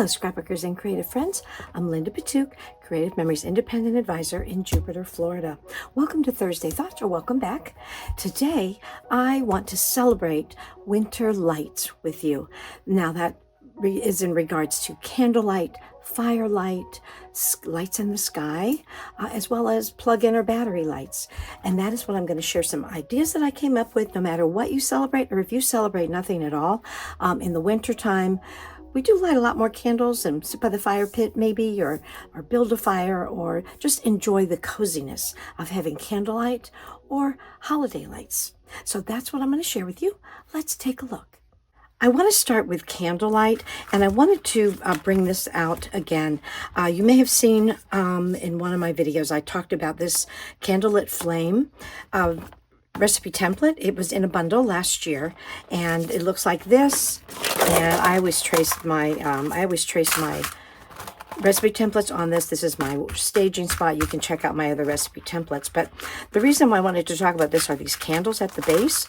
scrapbookers and creative friends. I'm Linda Petuch, Creative Memories Independent Advisor in Jupiter, Florida. Welcome to Thursday Thoughts, or welcome back. Today, I want to celebrate winter lights with you. Now that is in regards to candlelight, firelight, lights in the sky, as well as plug-in or battery lights. And that is what I'm going to share some ideas that I came up with, no matter what you celebrate, or if you celebrate nothing at all. In the winter time, we do light a lot more candles and sit by the fire pit maybe, or build a fire, or just enjoy the coziness of having candlelight or holiday lights. So that's what I'm going to share with you. Let's take a look. I want to start with candlelight, and I wanted to bring this out again. You may have seen in one of my videos, I talked about this candlelit flame recipe template. It was in a bundle last year, and it looks like this. And I always trace my recipe templates on this. This is my staging spot. You can check out my other recipe templates. But the reason why I wanted to talk about this are these candles at the base.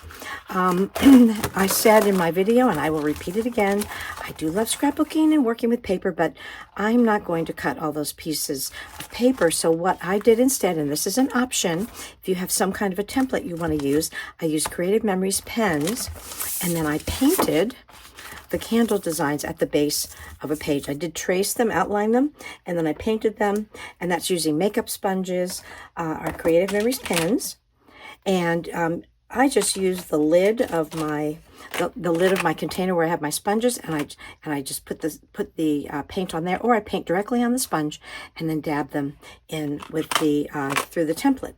I said in my video, and I will repeat it again, I do love scrapbooking and working with paper, but I'm not going to cut all those pieces of paper. So what I did instead, and this is an option, if you have some kind of a template you want to use, I used Creative Memories pens, and then I painted the candle designs at the base of a page. I did trace them, outline them, and then I painted them, and that's using makeup sponges, our Creative Memories pens, and I just used the lid of my container where I have my sponges, and I just put the paint on there, or I paint directly on the sponge and then dab them in with the through the template.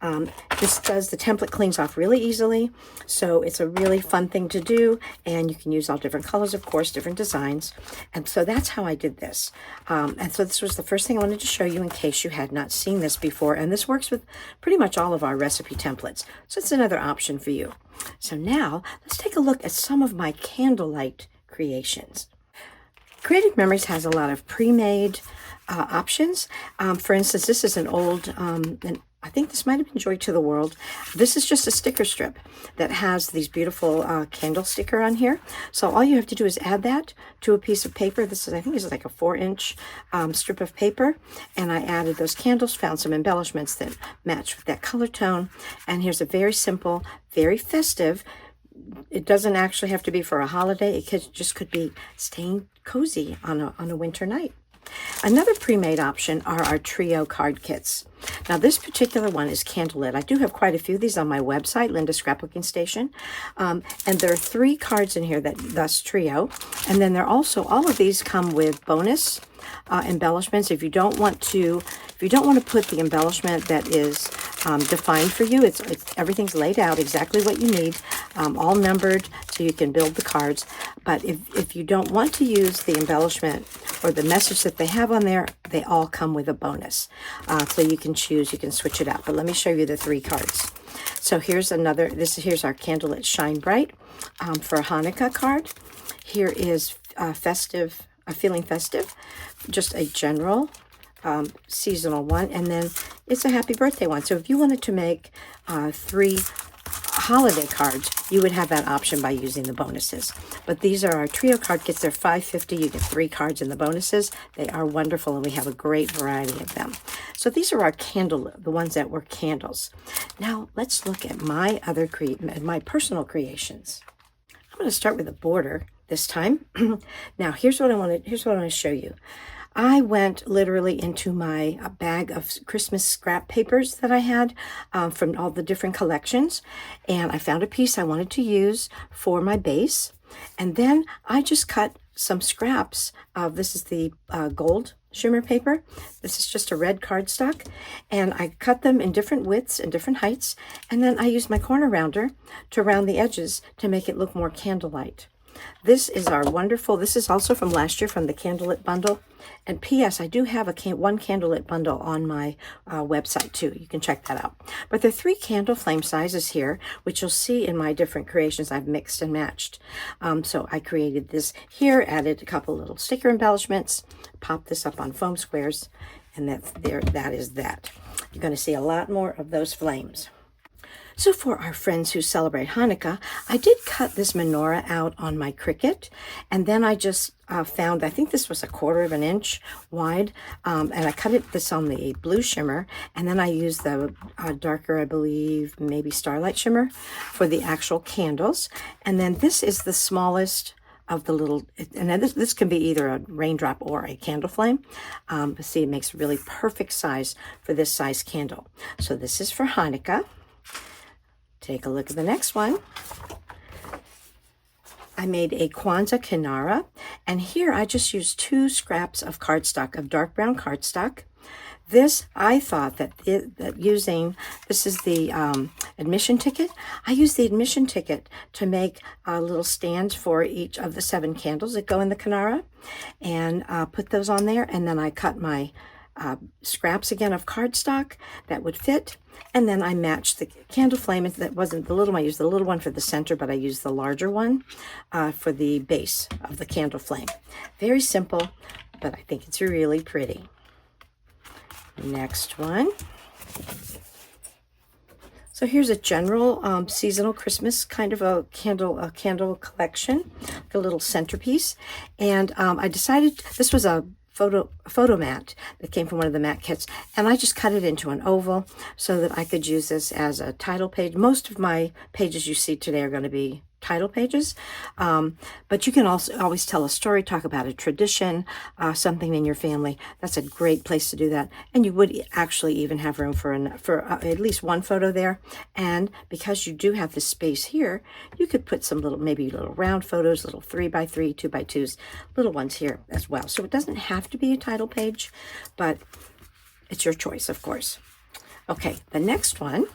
The template cleans off really easily, so it's a really fun thing to do, and you can use all different colors, of course, different designs. And so that's how I did this. And so this was the first thing I wanted to show you in case you had not seen this before. And this works with pretty much all of our recipe templates. So it's another option for you. So now let's take a look at some of my candlelight creations. Creative Memories has a lot of pre-made options. For instance, this is an old, I think this might have been Joy to the World. This is just a sticker strip that has these beautiful candle sticker on here. So all you have to do is add that to a piece of paper. This is, I think, is like a 4-inch strip of paper. And I added those candles, found some embellishments that match with that color tone. And here's a very simple, very festive. It doesn't actually have to be for a holiday. It just could be staying cozy on a winter night. Another pre-made option are our trio card kits. Now this particular one is candlelit. I do have quite a few of these on my website, Linda Scrapbooking Station. And there are 3 cards in here, thus trio. And then all of these come with bonus embellishments. If you don't want to put the embellishment that is defined for you, it's everything's laid out exactly what you need, all numbered so you can build the cards. But if you don't want to use the embellishment or the message that they have on there, they all come with a bonus. So you can choose, you can switch it out. But let me show you the 3 cards. So here's our Candlelit Shine Bright for a Hanukkah card. Here is festive, feeling festive, just a general seasonal one, and then it's a happy birthday one. So if you wanted to make 3 holiday cards, you would have that option by using the bonuses. But these are our trio card kits. They're $5.50. You get 3 cards in the bonuses. They are wonderful, and we have a great variety of them. So these are our the ones that were candles. Now let's look at my my personal creations. I'm going to start with a border this time. Now here's what I want to show you. I went literally into my bag of Christmas scrap papers that I had from all the different collections, and I found a piece I wanted to use for my base, and then I just cut some scraps of, this is the gold shimmer paper. This is just a red cardstock, and I cut them in different widths and different heights, and then I used my corner rounder to round the edges to make it look more candlelight. This is this is also from last year from the Candlelit bundle. And P.S. I do have one Candlelit bundle on my website too. You can check that out. But there are 3 candle flame sizes here, which you'll see in my different creations. I've mixed and matched. So I created this here, added a couple little sticker embellishments, popped this up on foam squares, and that is that. You're going to see a lot more of those flames. So for our friends who celebrate Hanukkah, I did cut this menorah out on my Cricut, and then I just found, I think this was 1/4 of an inch wide, and I cut this on the blue shimmer, and then I used the darker, I believe, maybe Starlight shimmer for the actual candles. And then this is the smallest of the little, and this can be either a raindrop or a candle flame. But see, it makes really perfect size for this size candle. So this is for Hanukkah. Take a look at the next one. I made a Kwanzaa Kinara, and here I just used 2 scraps of cardstock, of dark brown cardstock. This, I thought that using, this is the admission ticket. I used the admission ticket to make little stands for each of the 7 candles that go in the Kinara, and put those on there, and then I cut my scraps again of cardstock that would fit, and then I matched the candle flame. That wasn't the little one, I used the little one for the center, but I used the larger one for the base of the candle flame. Very simple, but I think it's really pretty. Next one. So here's a general seasonal Christmas kind of a candle collection, like a little centerpiece, and I decided this was a photo mat that came from one of the mat kits, and I just cut it into an oval so that I could use this as a title page. Most of my pages you see today are going to be title pages, but you can also always tell a story, talk about a tradition, something in your family. That's a great place to do that, and you would actually even have room for at least one photo there. And because you do have this space here, you could put some maybe little round photos, little 3x3, 2x2s, little ones here as well. So it doesn't have to be a title page, but it's your choice, of course. Okay, the next one.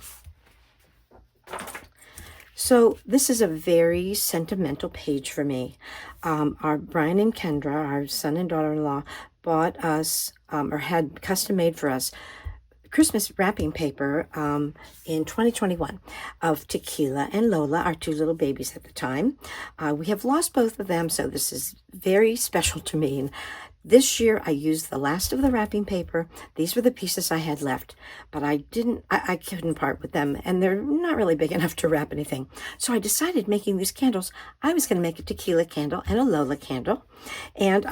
So this is a very sentimental page for me. Our Brian and Kendra, our son and daughter-in-law, bought us, or had custom made for us, Christmas wrapping paper in 2021 of Tequila and Lola, our 2 little babies at the time. We have lost both of them, so this is very special to me. And this year I used the last of the wrapping paper. These were the pieces I had left, but I couldn't part with them, and they're not really big enough to wrap anything. So I decided, making these candles, I was going to make a tequila candle and a Lola candle. And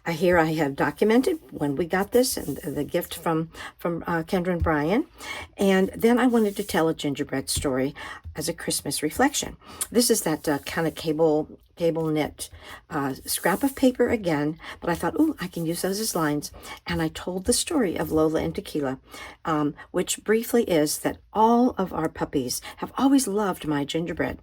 here I have documented when we got this, and the gift from Kendra and Brian. And then I wanted to tell a gingerbread story as a Christmas reflection. This is that kind of cable knit scrap of paper again, but I thought, oh, I can use those as lines. And I told the story of Lola and Tequila, which briefly is that all of our puppies have always loved my gingerbread.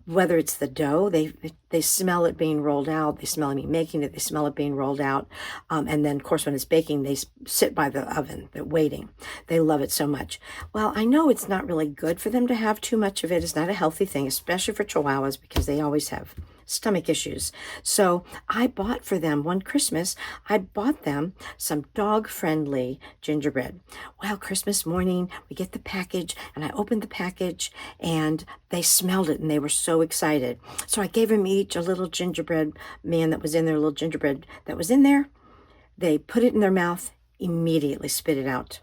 Whether it's the dough, they smell it being rolled out, they smell me making it, they smell it being rolled out, and then of course when it's baking, they sit by the oven, they're waiting. They love it so much. Well, I know it's not really good for them to have too much of it. It's not a healthy thing, especially for Chihuahuas, because they always have stomach issues. So I bought for them one Christmas, I bought them some dog-friendly gingerbread. Well, Christmas morning, we get the package, and I opened the package, and they smelled it, and they were so excited. So I gave them each a little gingerbread man that was in there, a little gingerbread that was in there. They put it in their mouth, immediately spit it out.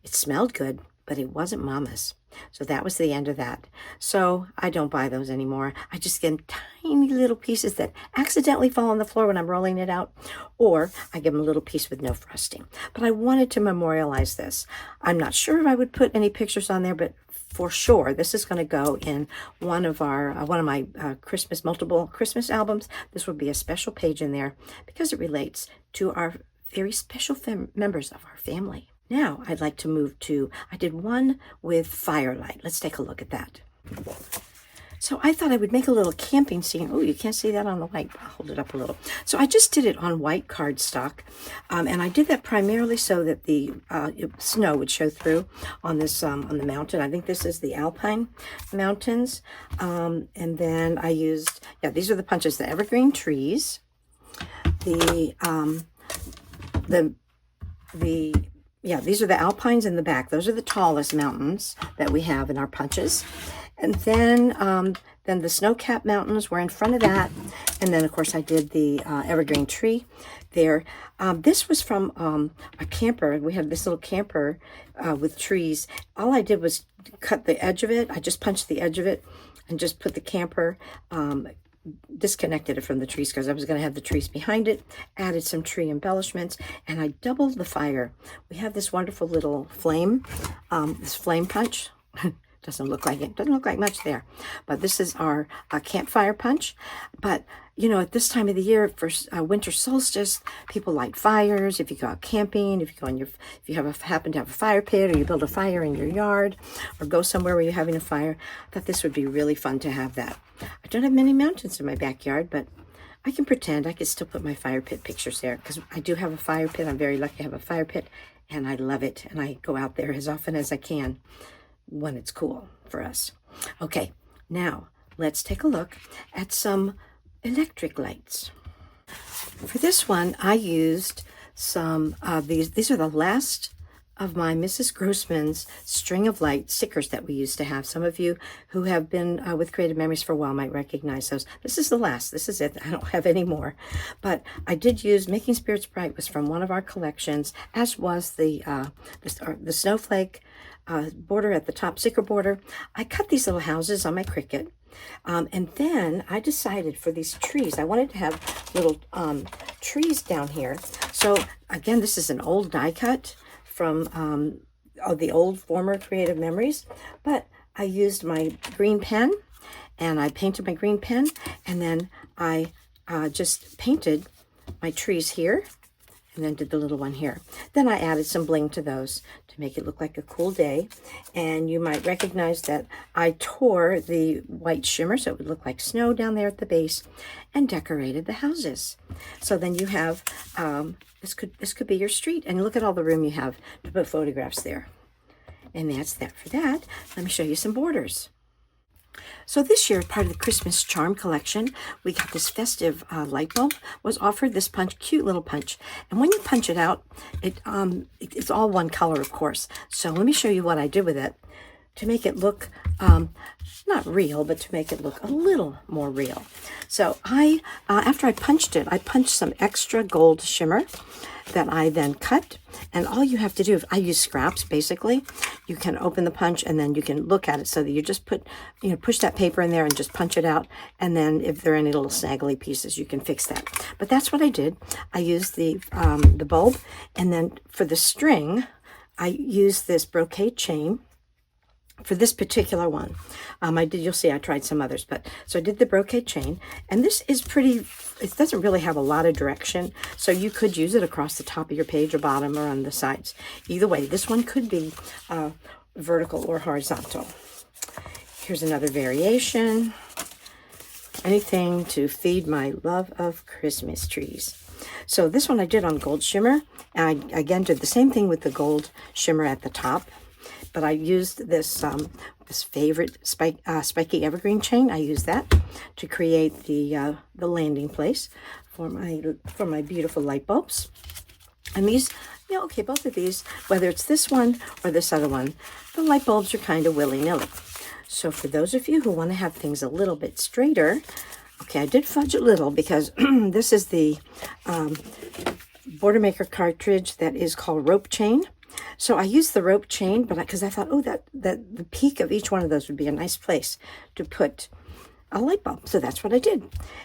It smelled good, but it wasn't Mama's. So that was the end of that. So I don't buy those anymore. I just get tiny little pieces that accidentally fall on the floor when I'm rolling it out, or I give them a little piece with no frosting. But I wanted to memorialize this. I'm not sure if I would put any pictures on there, but for sure, this is going to go in one of my multiple Christmas albums. This will be a special page in there because it relates to our very special members of our family. Now, I'd like to move to, I did one with firelight. Let's take a look at that. So I thought I would make a little camping scene. Oh, you can't see that on the white. I'll hold it up a little. So I just did it on white cardstock. And I did that primarily so that the snow would show through on this on the mountain. I think this is the Alpine Mountains. And then I used, these are the punches, the evergreen trees, these are the alpines in the back. Those are the tallest mountains that we have in our punches. And then the snow-capped mountains were in front of that. And then, of course, I did the evergreen tree there. This was from a camper. We had this little camper with trees. All I did was cut the edge of it. I just punched the edge of it and just put the camper, disconnected it from the trees because I was going to have the trees behind it, added some tree embellishments, and I doubled the fire. We have this wonderful little flame, this flame punch. Doesn't look like it. Doesn't look like much there. But this is our campfire punch. But, you know, at this time of the year, for winter solstice, people light fires. If you go out camping, if you go if you happen to have a fire pit, or you build a fire in your yard, or go somewhere where you're having a fire, I thought this would be really fun to have that. I don't have many mountains in my backyard, but I can pretend I could still put my fire pit pictures there, because I do have a fire pit. I'm very lucky to have a fire pit, and I love it. And I go out there as often as I can when it's cool for us. Okay, now let's take a look at some electric lights. For this one, I used some of these. These are the last of my Mrs. Grossman's string of light stickers that we used to have. Some of you who have been with Creative Memories for a while might recognize those. This is the last. This is it. I don't have any more. But I did use Making Spirits Bright was from one of our collections, as was the snowflake border at the top, sticker border. I cut these little houses on my Cricut. And then I decided for these trees, I wanted to have little trees down here. So again, this is an old die cut from the old former Creative Memories, but I used my green pen, and I painted my green pen, and then I just painted my trees here, and then did the little one here. Then I added some bling to those to make it look like a cool day. And you might recognize that I tore the white shimmer so it would look like snow down there at the base, and decorated the houses. So then you have, this could be your street, and look at all the room you have to put photographs there. And that's that for that. Let me show you some borders. So this year, part of the Christmas Charm collection, we got this festive light bulb was offered, this punch, cute little punch. And when you punch it out, it's all one color, of course. So let me show you what I did with it to make it look, not real, but to make it look a little more real. So after I punched it, I punched some extra gold shimmer that I then cut. And all you have to do, I use scraps, basically. You can open the punch, and then you can look at it so that you just push that paper in there and just punch it out. And then if there are any little snaggly pieces, you can fix that. But that's what I did. I used the bulb, and then for the string, I used this brocade chain. For this particular one, you'll see I tried some others, but so I did the brocade chain, and this is pretty, it doesn't really have a lot of direction, so you could use it across the top of your page or bottom or on the sides. Either way, this one could be vertical or horizontal. Here's another variation. Anything to feed my love of Christmas trees. So this one I did on gold shimmer, and I again did the same thing with the gold shimmer at the top. But I used this favorite spiky evergreen chain. I used that to create the landing place for my beautiful light bulbs. And these, okay, both of these, whether it's this one or this other one, the light bulbs are kind of willy-nilly. So for those of you who want to have things a little bit straighter, okay, I did fudge a little because this is the Border Maker cartridge that is called Rope Chain. So I used the rope chain, but because I thought, that the peak of each one of those would be a nice place to put a light bulb. So that's what I did.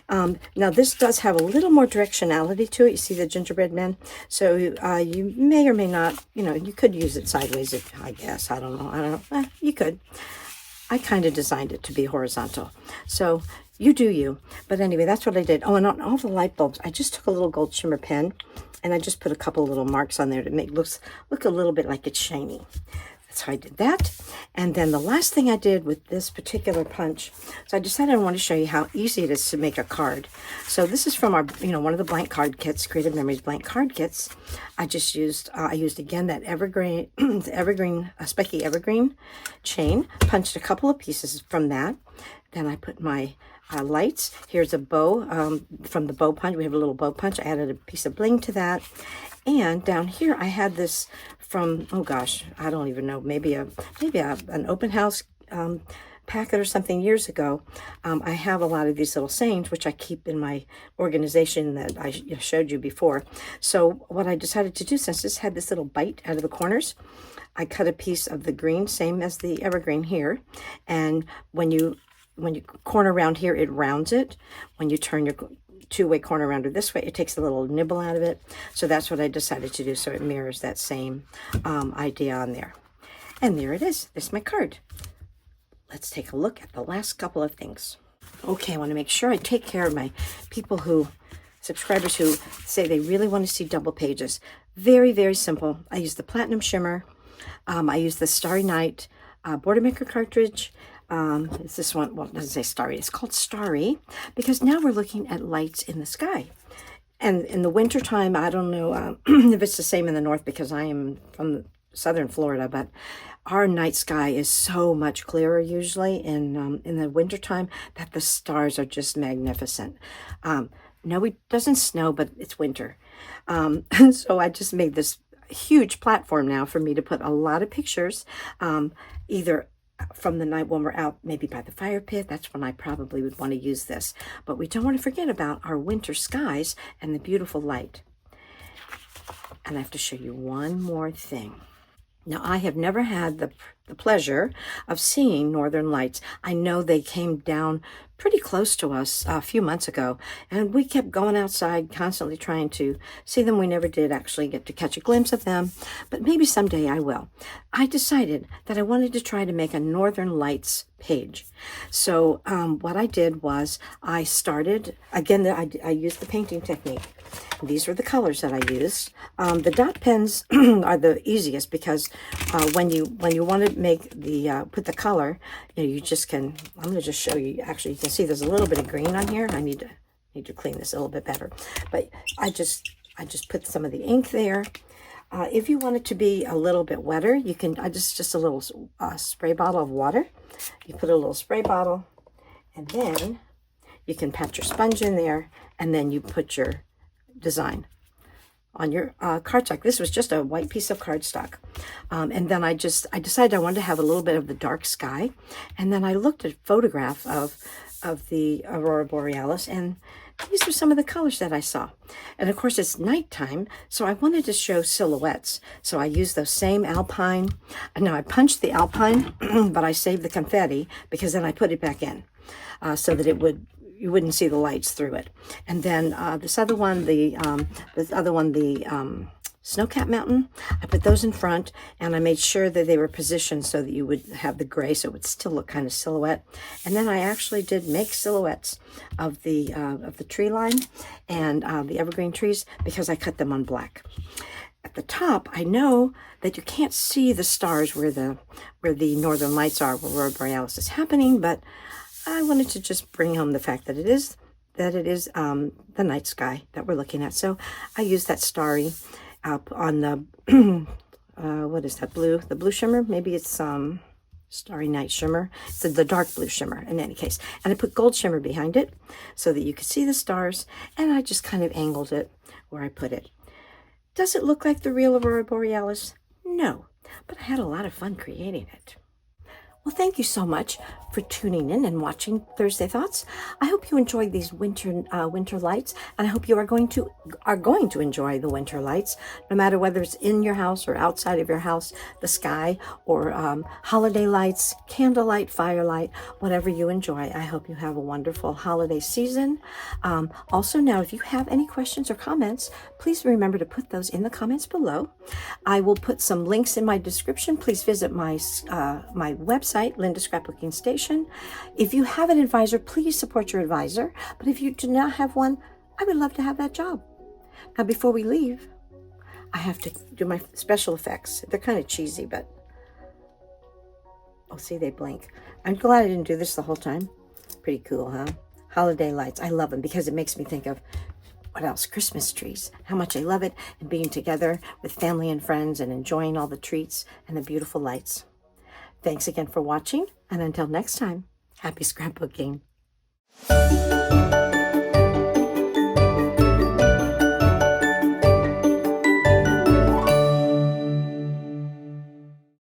Now this does have a little more directionality to it. You see the gingerbread men? So you may or may not, you could use it sideways, I guess. I don't know. You could. I kind of designed it to be horizontal. So you do you. But anyway, that's what I did. Oh, and on all the light bulbs, I just took a little gold shimmer pen, and I just put a couple little marks on there to make look a little bit like it's shiny. That's how I did that. And then the last thing I did with this particular punch, so I decided I want to show you how easy it is to make a card. So this is from our, one of the blank card kits, Creative Memories blank card kits. I used again that spiky evergreen chain, punched a couple of pieces from that. Then I put my lights. Here's a bow from the bow punch. We have a little bow punch. I added a piece of bling to that. And down here I had this from, oh gosh, I don't even know, maybe an open house packet or something years ago, I have a lot of these little sayings, which I keep in my organization that I showed you before. So what I decided to do, since this had this little bite out of the corners, I cut a piece of the green, same as the evergreen here, and when you corner around here, it rounds it. When you turn your two-way corner around it this way, it takes a little nibble out of it. So that's what I decided to do, so it mirrors that same idea on there. And there it is. There's my card. Let's take a look at the last couple of things. Okay, I want to make sure I take care of my subscribers who say they really want to see double pages. Very, very simple. I use the Platinum Shimmer. I use the Starry Night Border Maker cartridge. It's this one, well, it doesn't say Starry, it's called Starry, because now we're looking at lights in the sky. And in the wintertime, I don't know if it's the same in the north, because I am from southern Florida, but our night sky is so much clearer usually in the wintertime that the stars are just magnificent. No, it doesn't snow, but it's winter. And so I just made this huge platform now for me to put a lot of pictures, either from the night when we're out, maybe by the fire pit. That's when I probably would want to use this. But we don't want to forget about our winter skies and the beautiful light. And I have to show you one more thing. Now, I have never had the pleasure of seeing northern lights. I know they came down pretty close to us a few months ago, and we kept going outside, constantly trying to see them. We never did actually get to catch a glimpse of them, but maybe someday I will. I decided that I wanted to try to make a northern lights page. So what I did was I started, again, I used the painting technique. These were the colors that I used. The dot pens are the easiest, because when you want to make the put the color, you just can. I'm going to just show you. Actually, you can see there's a little bit of green on here. I need to clean this a little bit better. But I just put some of the ink there. If you want it to be a little bit wetter, you can. Just a little spray bottle of water. You put a little spray bottle, and then you can pat your sponge in there, and then you put your design on your cardstock. This was just a white piece of cardstock. And then I decided I wanted to have a little bit of the dark sky. And then I looked at a photograph of the Aurora Borealis, and these were some of the colors that I saw. And of course it's nighttime, so I wanted to show silhouettes. So I used those same alpine. Now I punched the alpine, but I saved the confetti, because then I put it back in so that you wouldn't see the lights through it. And then this other one, the Snowcap Mountain, I put those in front, and I made sure that they were positioned so that you would have the gray, so it would still look kind of silhouette. And then I actually did make silhouettes of the tree line and the evergreen trees, because I cut them on black. At the top, I know that you can't see the stars where the northern lights are, where Aurora Borealis is happening, but I wanted to just bring home the fact that it is the night sky that we're looking at. So I used that starry on the what is that, blue? The blue shimmer? Maybe it's Starry Night Shimmer. It's the dark blue shimmer in any case. And I put gold shimmer behind it so that you could see the stars, and I just kind of angled it where I put it. Does it look like the real Aurora Borealis? No, but I had a lot of fun creating it. Well, thank you so much for tuning in and watching Thursday Thoughts. I hope you enjoyed these winter lights, and I hope you are going to enjoy the winter lights, no matter whether it's in your house or outside of your house, the sky, or holiday lights, candlelight, firelight, whatever you enjoy. I hope you have a wonderful holiday season. Also, now, if you have any questions or comments, please remember to put those in the comments below. I will put some links in my description. Please visit my website, Linda Scrapbooking Station. If you have an advisor, please support your advisor. But if you do not have one, I would love to have that job. Now, before we leave, I have to do my special effects. They're kind of cheesy, but oh, see, they blink. I'm glad I didn't do this the whole time. Pretty cool, huh? Holiday lights. I love them because it makes me think of what else? Christmas trees. How much I love it, and being together with family and friends and enjoying all the treats and the beautiful lights. Thanks again for watching, and until next time, happy scrapbooking.